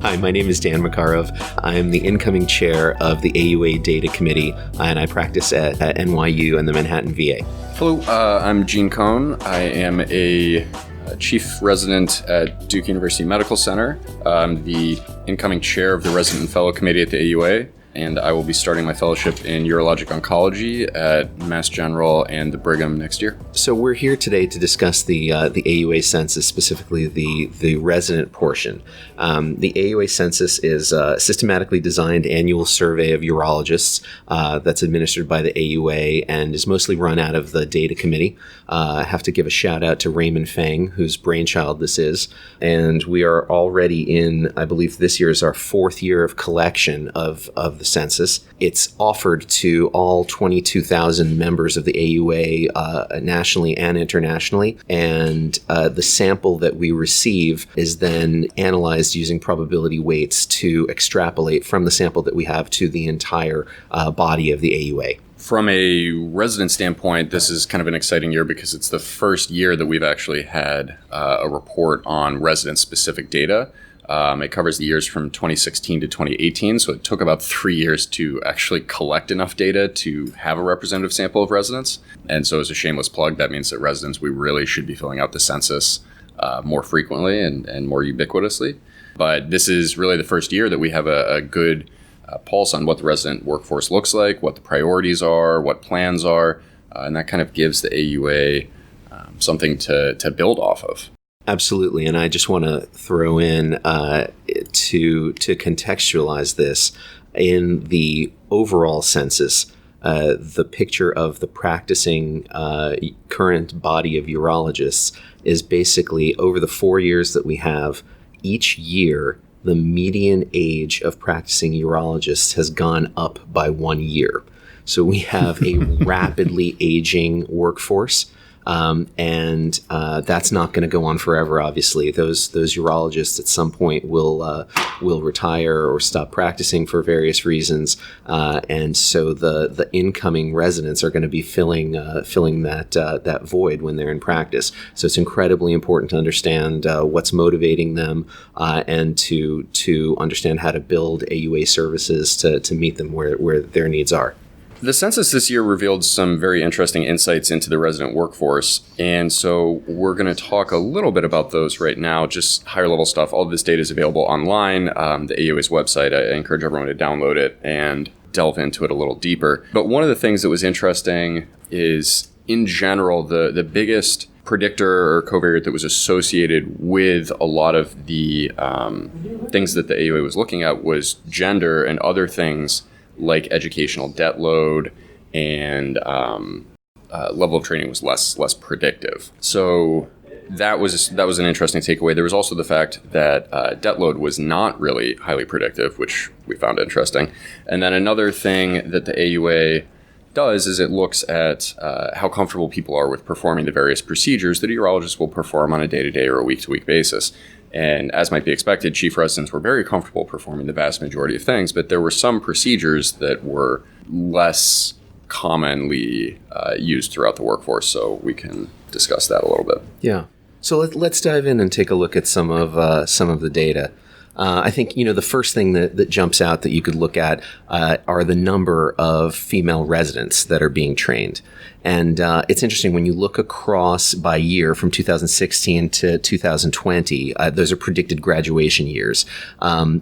Hi, my name is Dan Makarov. I'm the incoming chair of the AUA Data Committee, and I practice at NYU and the Manhattan VA. Hello, I'm Eugene. I am a chief resident at Duke University Medical Center. I'm the incoming chair of the Resident and Fellow Committee at the AUA, and I will be starting my fellowship in urologic oncology at Mass General and the Brigham next year. So we're here today to discuss the AUA Census, specifically the resident portion. The AUA Census is a systematically designed annual survey of urologists that's administered by the AUA and is mostly run out of the Data Committee. I have to give a shout out to Raymond Fang, whose brainchild this is. And we are already in, I believe this year is our fourth year of collection of the census. It's offered to all 22,000 members of the AUA nationally and internationally. And the sample that we receive is then analyzed using probability weights to extrapolate from the sample that we have to the entire body of the AUA. From a resident standpoint, this is kind of an exciting year because it's the first year that we've actually had a report on resident-specific data. It covers the years from 2016 to 2018, so it took about 3 years to actually collect enough data to have a representative sample of residents. And so as a shameless plug, that means that residents, we really should be filling out the census more frequently and more ubiquitously. But this is really the first year that we have a good pulse on what the resident workforce looks like, what the priorities are, what plans are, and that kind of gives the AUA something to build off of. Absolutely, and I just want to throw in to contextualize this in the overall census. The picture of the practicing current body of urologists is basically over the 4 years that we have, each year the median age of practicing urologists has gone up by 1 year. So we have a rapidly aging workforce. And that's not going to go on forever. Obviously, those urologists at some point will retire or stop practicing for various reasons, and so the incoming residents are going to be filling that void when they're in practice. So it's incredibly important to understand what's motivating them, and to understand how to build AUA services to meet them where their needs are. The census this year revealed some very interesting insights into the resident workforce, and so we're going to talk a little bit about those right now, just higher level stuff. All of this data is available online, the AUA's website. I encourage everyone to download it and delve into it a little deeper. But one of the things that was interesting is, in general, the biggest predictor or covariate that was associated with a lot of the things that the AUA was looking at was gender and other things like educational debt load and level of training was less predictive. So that was an interesting takeaway. There was also the fact that debt load was not really highly predictive, which we found interesting. And then another thing that the AUA does is it looks at how comfortable people are with performing the various procedures that a urologist will perform on a day-to-day or a week-to-week basis. And as might be expected, chief residents were very comfortable performing the vast majority of things, but there were some procedures that were less commonly used throughout the workforce, so we can discuss that a little bit. Yeah. So let's dive in and take a look at some of the data. I think, the first thing that jumps out that you could look at are the number of female residents that are being trained. And it's interesting when you look across by year from 2016 to 2020, those are predicted graduation years.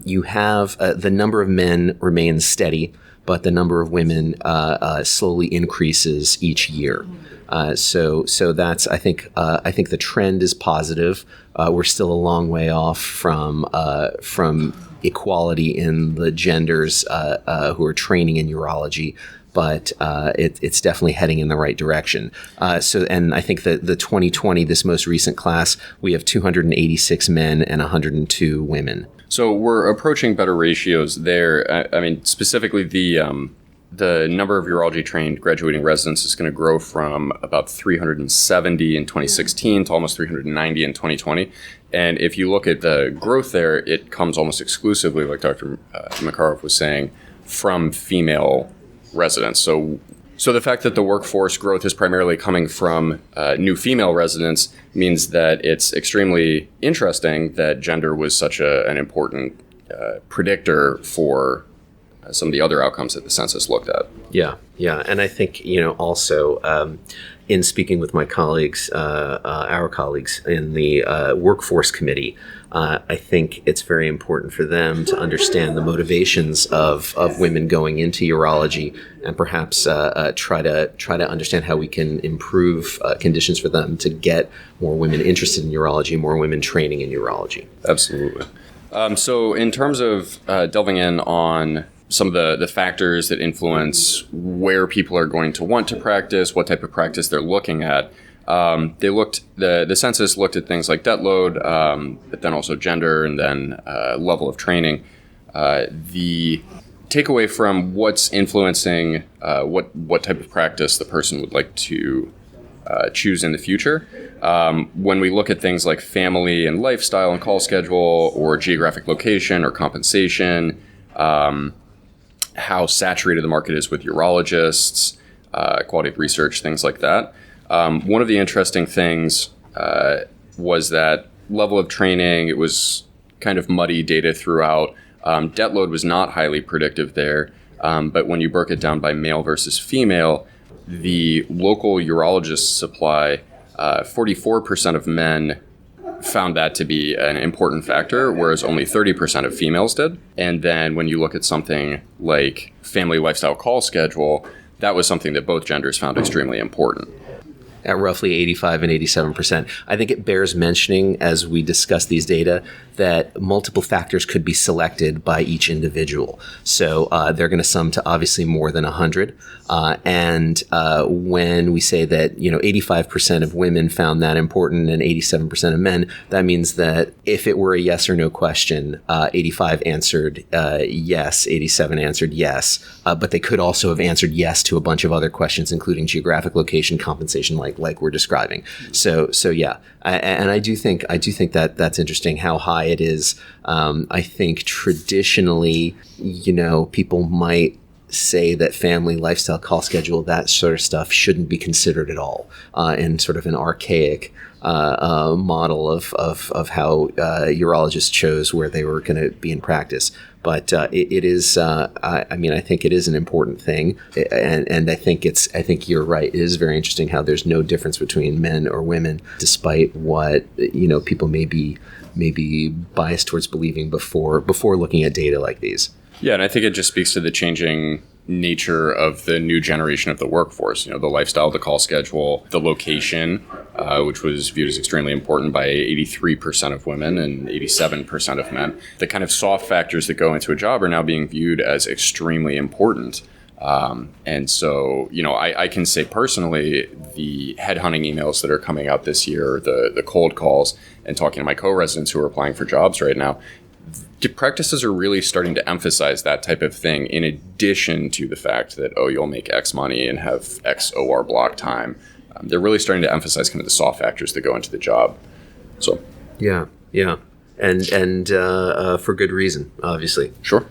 You have the number of men remains steady, but the number of women slowly increases each year. So that's, I think the trend is positive. We're still a long way off from equality in the genders who are training in urology, but it's definitely heading in the right direction. And I think that the 2020, this most recent class, we have 286 men and 102 women. So we're approaching better ratios there. I mean, specifically the number of urology-trained graduating residents is going to grow from about 370 in 2016 to almost 390 in 2020. And if you look at the growth there, it comes almost exclusively, like Dr. Makarov was saying, from female residents. So the fact that the workforce growth is primarily coming from new female residents means that it's extremely interesting that gender was such an important predictor for some of the other outcomes that the census looked at. Yeah. And I think, also in speaking with my colleagues, our colleagues in the workforce committee, I think it's very important for them to understand the motivations of women going into urology, and perhaps try to understand how we can improve conditions for them to get more women interested in urology, more women training in urology. Absolutely. So in terms of delving in on some of the factors that influence where people are going to want to practice, what type of practice they're looking at, the census looked at things like debt load, but then also gender, and then level of training. The takeaway from what's influencing what type of practice the person would like to choose in the future. When we look at things like family and lifestyle and call schedule, or geographic location or compensation, how saturated the market is with urologists, quality of research, things like that. One of the interesting things was that level of training, it was kind of muddy data throughout. Debt load was not highly predictive there, but when you broke it down by male versus female, the local urologist supply, 44% of men found that to be an important factor, whereas only 30% of females did. And then when you look at something like family lifestyle call schedule, that was something that both genders found extremely important. At roughly 85 and 87%. I think it bears mentioning, as we discuss these data, that multiple factors could be selected by each individual. So they're going to sum to obviously more than 100. And when we say that 85% of women found that important and 87% of men, that means that if it were a yes or no question, 85 answered yes, 87 answered yes, but they could also have answered yes to a bunch of other questions, including geographic location, compensation, like we're describing. So yeah, and I do think that that's interesting how high it is. I think traditionally, people might say that family, lifestyle, call schedule, that sort of stuff shouldn't be considered at all, in sort of an archaic model of how urologists chose where they were going to be in practice. But it is, I think it is an important thing, and I think you're right. It is very interesting how there's no difference between men or women, despite what people may be biased towards believing before looking at data like these. Yeah, and I think it just speaks to the changing nature of the new generation of the workforce. The lifestyle, the call schedule, the location, which was viewed as extremely important by 83% of women and 87% of men. The kind of soft factors that go into a job are now being viewed as extremely important. And so, I can say personally, the headhunting emails that are coming out this year, the cold calls, and talking to my co-residents who are applying for jobs right now, practices are really starting to emphasize that type of thing, in addition to the fact that, you'll make X money and have X OR block time. They're really starting to emphasize kind of the soft factors that go into the job. So yeah, and for good reason, obviously. Sure.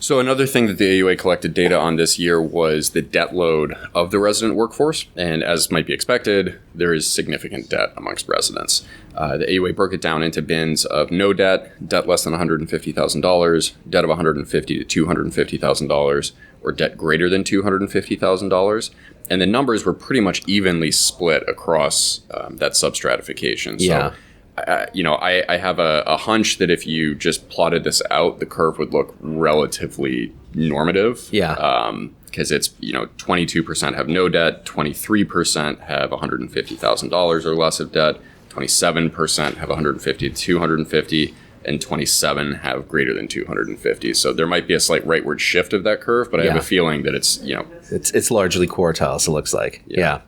So another thing that the AUA collected data on this year was the debt load of the resident workforce. And as might be expected, there is significant debt amongst residents. The AUA broke it down into bins of no debt, debt less than $150,000, debt of $150,000 to $250,000, or debt greater than $250,000. And the numbers were pretty much evenly split across that substratification. Yeah. So, I have a hunch that if you just plotted this out, the curve would look relatively normative. Yeah. Because it's, 22% have no debt, 23% have $150,000 or less of debt, 27% have $150,000 to $250,000, and 27 have greater than 250. So there might be a slight rightward shift of that curve, but I have a feeling that it's it's largely quartiles, it looks like. Yeah.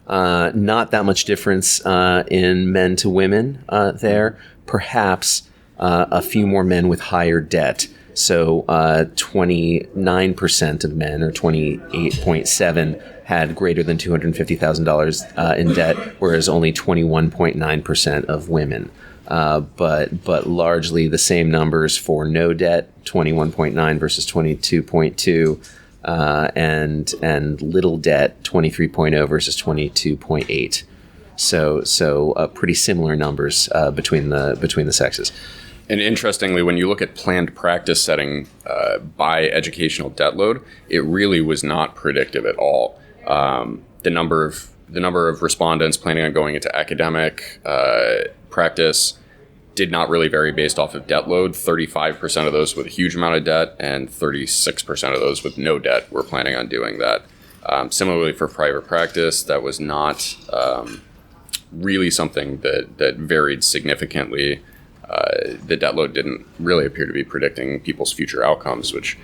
Not that much difference in men to women there. Perhaps a few more men with higher debt. So 29% of men, or 28.7, had greater than $250,000 in debt, whereas only 21.9% of women. But largely the same numbers for no debt, 21.9 versus 22.2. And little debt, 23.0 versus 22.8. So pretty similar numbers between the sexes. And interestingly, when you look at planned practice setting by educational debt load, it really was not predictive at all. The number of respondents planning on going into academic practice did not really vary based off of debt load. 35% of those with a huge amount of debt and 36% of those with no debt were planning on doing that. Similarly for private practice, that was not really something that varied significantly. The debt load didn't really appear to be predicting people's future outcomes, which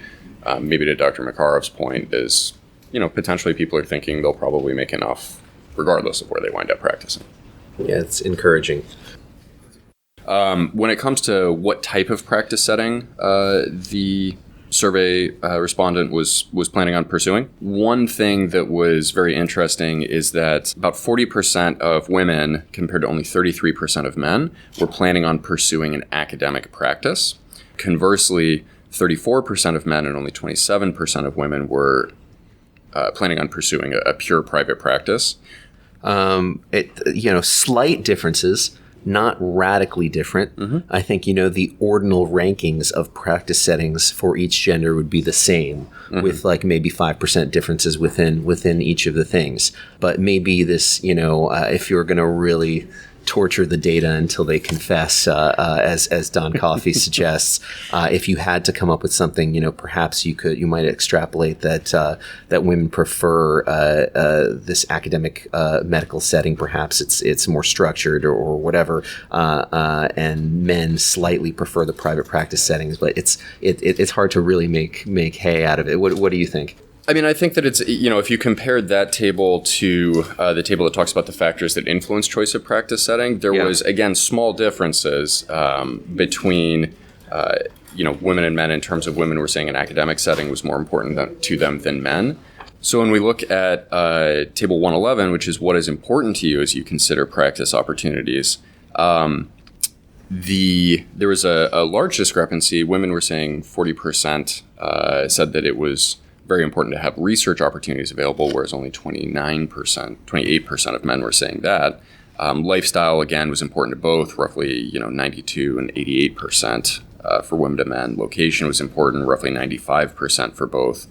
maybe to Dr. Makarov's point is, potentially people are thinking they'll probably make enough regardless of where they wind up practicing. Yeah, it's encouraging. When it comes to what type of practice setting the survey respondent was planning on pursuing, one thing that was very interesting is that about 40% of women, compared to only 33% of men, were planning on pursuing an academic practice. Conversely, 34% of men and only 27% of women were planning on pursuing a pure private practice. Slight differences, not radically different. Mm-hmm. I think, the ordinal rankings of practice settings for each gender would be the same, mm-hmm. with like maybe 5% differences within each of the things. But maybe this, if you're going to really torture the data until they confess, as Don Coffey suggests, if you had to come up with something, perhaps you might extrapolate that women prefer this academic medical setting. Perhaps it's more structured or whatever, and men slightly prefer the private practice settings. But it's hard to really make hay out of it. What do you think? I mean, I think that it's, if you compared that table to the table that talks about the factors that influence choice of practice setting, there was, again, small differences between, women and men in terms of women were saying an academic setting was more important to them than men. So when we look at table 111, which is what is important to you as you consider practice opportunities, there was a large discrepancy. Women were saying 40% said that it was very important to have research opportunities available, whereas only 28% of men were saying that. Lifestyle, again, was important to both, roughly 92 and 88% for women to men. Location was important, roughly 95% for both.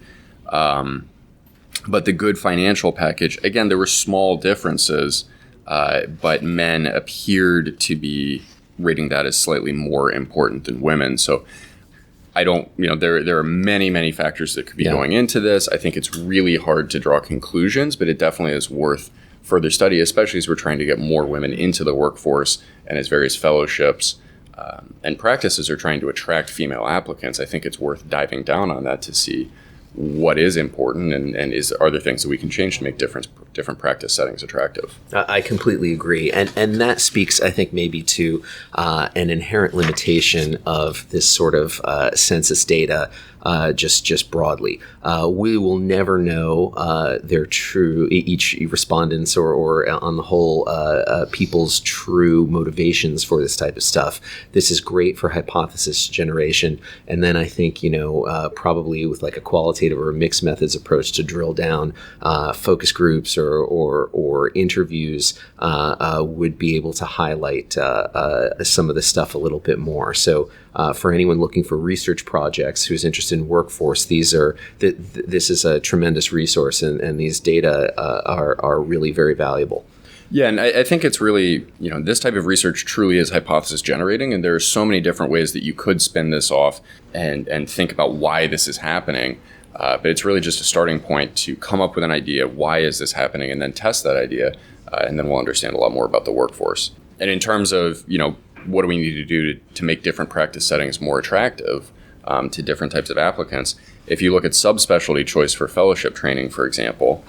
But the good financial package, again, there were small differences, but men appeared to be rating that as slightly more important than women. So I don't, there are many, many factors that could be going into this. I think it's really hard to draw conclusions, but it definitely is worth further study, especially as we're trying to get more women into the workforce and as various fellowships and practices are trying to attract female applicants. I think it's worth diving down on that to see what is important and are there things that we can change to make different practice settings attractive. I completely agree. And that speaks, I think, maybe to an inherent limitation of this sort of census data, just broadly. We will never know their true, each respondents or on the whole, people's true motivations for this type of stuff. This is great for hypothesis generation. And then I think, probably with like a qualitative or a mixed methods approach to drill down, focus groups or interviews would be able to highlight some of this stuff a little bit more. So for anyone looking for research projects who's interested in workforce, this is a tremendous resource, and these data are really very valuable. Yeah, and I think it's really, this type of research truly is hypothesis generating, and there are so many different ways that you could spin this off and think about why this is happening. But it's really just a starting point to come up with an idea, why is this happening, and then test that idea, and then we'll understand a lot more about the workforce. And in terms of, what do we need to do to make different practice settings more attractive to different types of applicants? If you look at subspecialty choice for fellowship training, for example,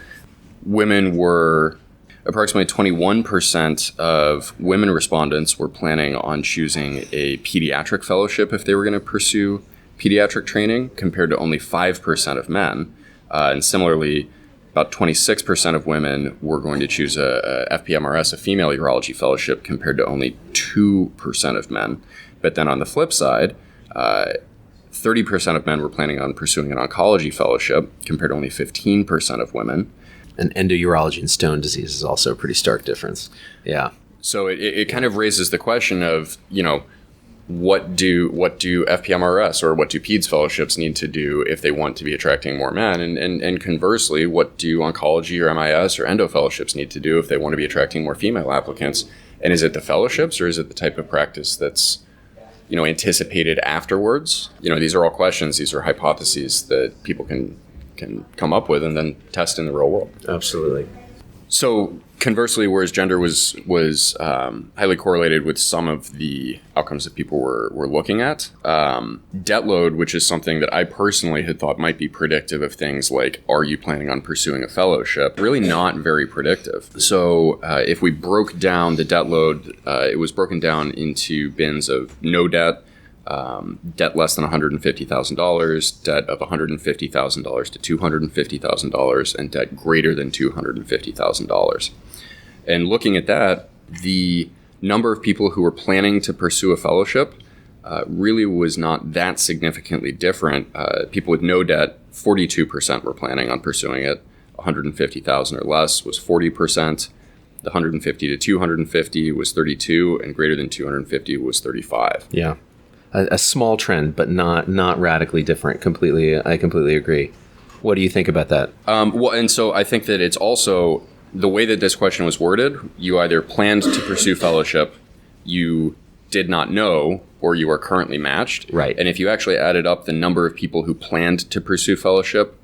women were approximately 21% of women respondents were planning on choosing a pediatric fellowship if they were going to pursue pediatric training, compared to only 5% of men. And similarly, about 26% of women were going to choose a FPMRS, a female urology fellowship, compared to only 2% of men. But then on the flip side, 30% of men were planning on pursuing an oncology fellowship, compared to only 15% of women. And endourology and stone disease is also a pretty stark difference. Yeah. So it kind of raises the question of, what do FPMRS or what do PEDS fellowships need to do if they want to be attracting more men? And conversely, what do oncology or MIS or endo fellowships need to do if they want to be attracting more female applicants? And is it the fellowships or is it the type of practice that's, anticipated afterwards? These are all questions. These are hypotheses that people can come up with and then test in the real world. Absolutely. So conversely, whereas gender was highly correlated with some of the outcomes that people were looking at, debt load, which is something that I personally had thought might be predictive of things like, are you planning on pursuing a fellowship? Really not very predictive. So if we broke down the debt load, it was broken down into bins of no debt, debt less than $150,000, debt of $150,000 to $250,000, and debt greater than $250,000. And looking at that, the number of people who were planning to pursue a fellowship really was not that significantly different. People with no debt, 42% were planning on pursuing it. $150,000 or less was 40%. The $150 to $250 was 32%, and greater than $250 was 35%. Yeah. A small trend, but not radically different. I completely agree. What do you think about that? And so I think that it's also the way that this question was worded. You either planned to pursue fellowship, you did not know, or you are currently matched. Right. And if you actually added up the number of people who planned to pursue fellowship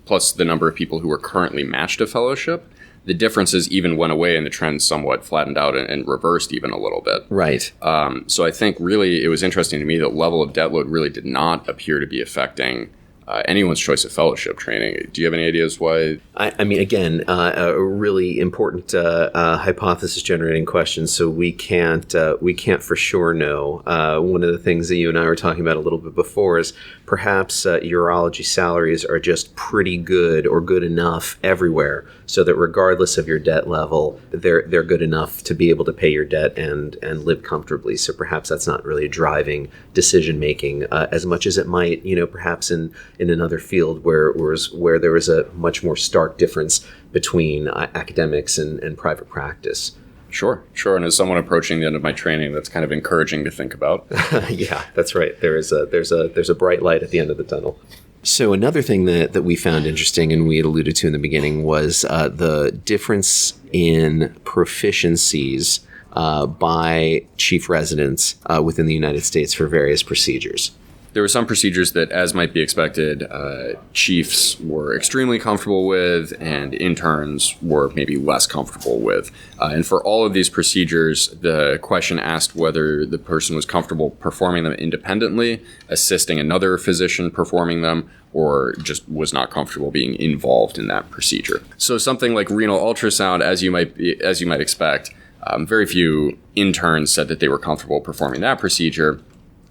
plus the number of people who are currently matched to fellowship, the differences even went away and the trend somewhat flattened out and reversed even a little bit. Right. So I think really it was interesting to me that level of debt load really did not appear to be affecting anyone's choice of fellowship training. Do you have any ideas why? I mean, again, a really important hypothesis generating question. So we can't for sure know. One of the things that you and I were talking about a little bit before is perhaps urology salaries are just pretty good or good enough everywhere, so that regardless of your debt level, they're good enough to be able to pay your debt and live comfortably. So perhaps that's not really driving decision making as much as it might, perhaps in another field where there was a much more stark difference between academics and private practice. Sure. And as someone approaching the end of my training, that's kind of encouraging to think about. Yeah, that's right. There's a bright light at the end of the tunnel. So another thing that we found interesting, and we had alluded to in the beginning, was the difference in proficiencies by chief residents within the United States for various procedures. There were some procedures that, as might be expected, chiefs were extremely comfortable with and interns were maybe less comfortable with. And for all of these procedures, the question asked whether the person was comfortable performing them independently, assisting another physician performing them, or just was not comfortable being involved in that procedure. So something like renal ultrasound, as you might expect, very few interns said that they were comfortable performing that procedure.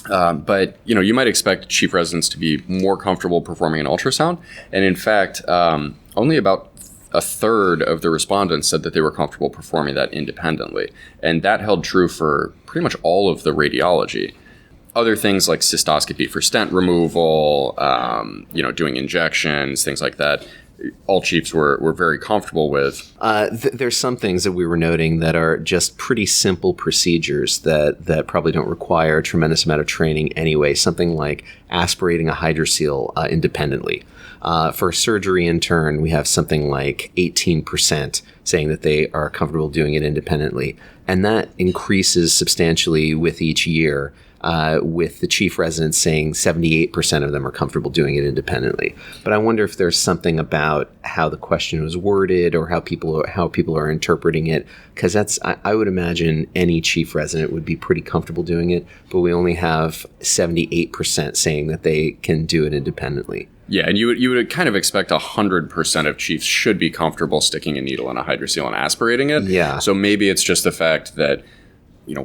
But you might expect chief residents to be more comfortable performing an ultrasound. And in fact, only about a third of the respondents said that they were comfortable performing that independently. And that held true for pretty much all of the radiology. Other things like cystoscopy for stent removal, doing injections, things like that, all chiefs were very comfortable with. There's some things that we were noting that are just pretty simple procedures that probably don't require a tremendous amount of training anyway. Something like aspirating a hydrocele independently. For a surgery intern, we have something like 18% saying that they are comfortable doing it independently. And that increases substantially with each year. With the chief residents saying 78% of them are comfortable doing it independently. But I wonder if there's something about how the question was worded or how people are interpreting it, because I would imagine any chief resident would be pretty comfortable doing it, but we only have 78% saying that they can do it independently. Yeah, and you would kind of expect 100% of chiefs should be comfortable sticking a needle in a hydrocele and aspirating it. Yeah. So maybe it's just the fact that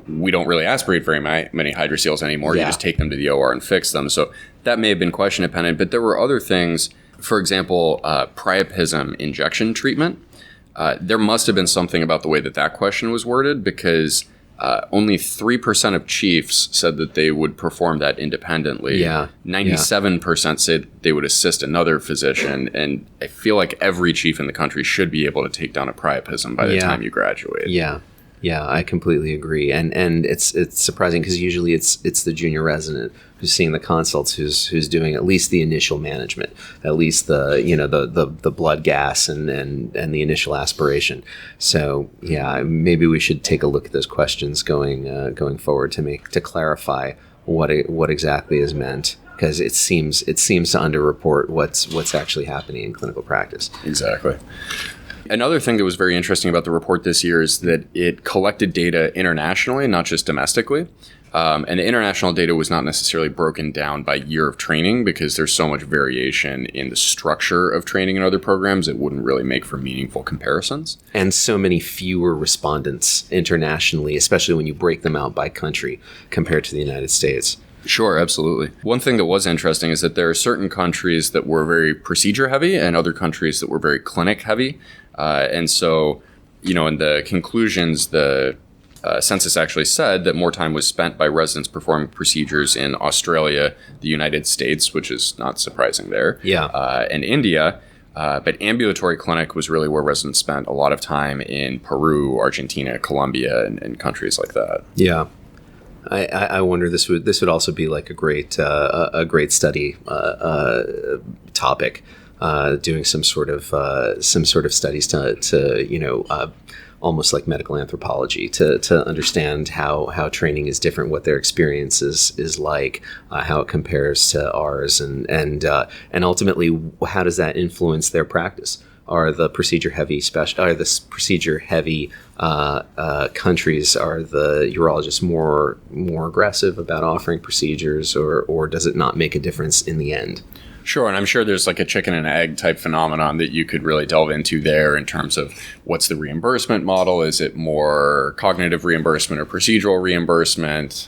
we don't really aspirate very many hydroceles anymore. Yeah. You just take them to the OR and fix them. So that may have been question dependent, but there were other things. For example, priapism injection treatment. There must have been something about the way that question was worded, because only 3% of chiefs said that they would perform that independently. Yeah. 97% said they would assist another physician. And I feel like every chief in the country should be able to take down a priapism by the time you graduate. Yeah. Yeah, I completely agree, and it's surprising because usually it's the junior resident who's seeing the consults who's doing at least the initial management, at least the blood gas and the initial aspiration. So yeah, maybe we should take a look at those questions going forward to clarify what exactly is meant, because it seems to underreport what's actually happening in clinical practice. Exactly. Another thing that was very interesting about the report this year is that it collected data internationally, not just domestically. And the international data was not necessarily broken down by year of training because there's so much variation in the structure of training in other programs, it wouldn't really make for meaningful comparisons. And so many fewer respondents internationally, especially when you break them out by country compared to the United States. Sure, absolutely. One thing that was interesting is that there are certain countries that were very procedure heavy and other countries that were very clinic heavy. And so, in the conclusions, the census actually said that more time was spent by residents performing procedures in Australia, the United States, which is not surprising there, and India. But ambulatory clinic was really where residents spent a lot of time in Peru, Argentina, Colombia, and countries like that. Yeah. I wonder this would also be like a great study topic, doing some sort of studies to almost like medical anthropology to understand how training is different, what their experience is like, how it compares to ours, and ultimately how does that influence their practice. Are the procedure heavy countries, are the urologists more aggressive about offering procedures, or does it not make a difference in the end? Sure, and I'm sure there's like a chicken and egg type phenomenon that you could really delve into there in terms of what's the reimbursement model? Is it more cognitive reimbursement or procedural reimbursement?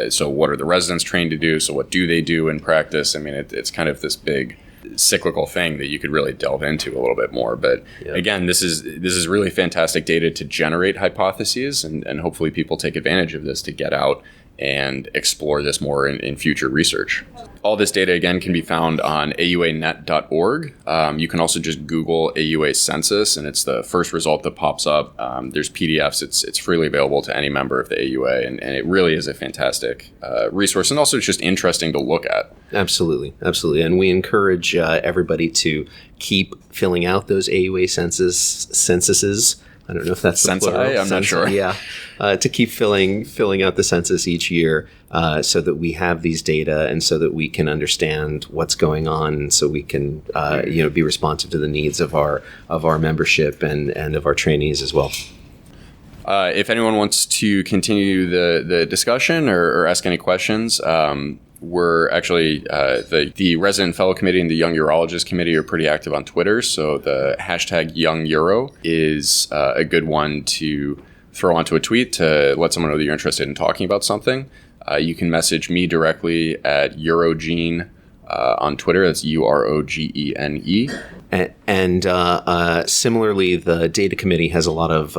So what are the residents trained to do? So what do they do in practice? I mean, it's kind of this big cyclical thing that you could really delve into a little bit more. But again, this is really fantastic data to generate hypotheses, and hopefully people take advantage of this to get out and explore this more in future research. All this data, again, can be found on auanet.org. You can also just Google AUA Census, and it's the first result that pops up. There's PDFs. It's freely available to any member of the AUA, and it really is a fantastic resource, and also it's just interesting to look at. Absolutely. And we encourage everybody to keep filling out those AUA censuses. I don't know if that's the plural. I'm not sure. Yeah, to keep filling out the census each year, so that we have these data and so that we can understand what's going on, so we can be responsive to the needs of our membership and of our trainees as well. If anyone wants to continue the discussion or ask any questions, we're actually the Resident Fellow Committee and the Young Urologist Committee are pretty active on Twitter. So the hashtag YoungUro is a good one to throw onto a tweet to let someone know that you're interested in talking about something. You can message me directly at Eugene on Twitter. That's UROGENE. And similarly, the data committee has a lot of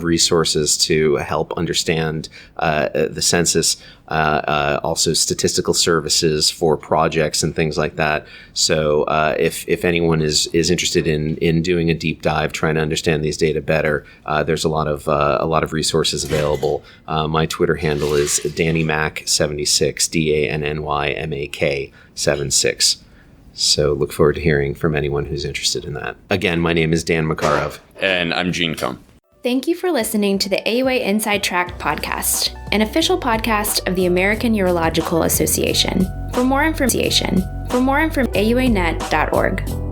resources to help understand the census. Also, statistical services for projects and things like that. So, if anyone is interested in doing a deep dive, trying to understand these data better, there's a lot of resources available. My Twitter handle is DannyMac76, DANNYMAK 76. So look forward to hearing from anyone who's interested in that. Again, my name is Dan Makarov. And I'm Gene Combe. Thank you for listening to the AUA Inside Tract podcast, an official podcast of the American Urological Association. For more information, AUAnet.org.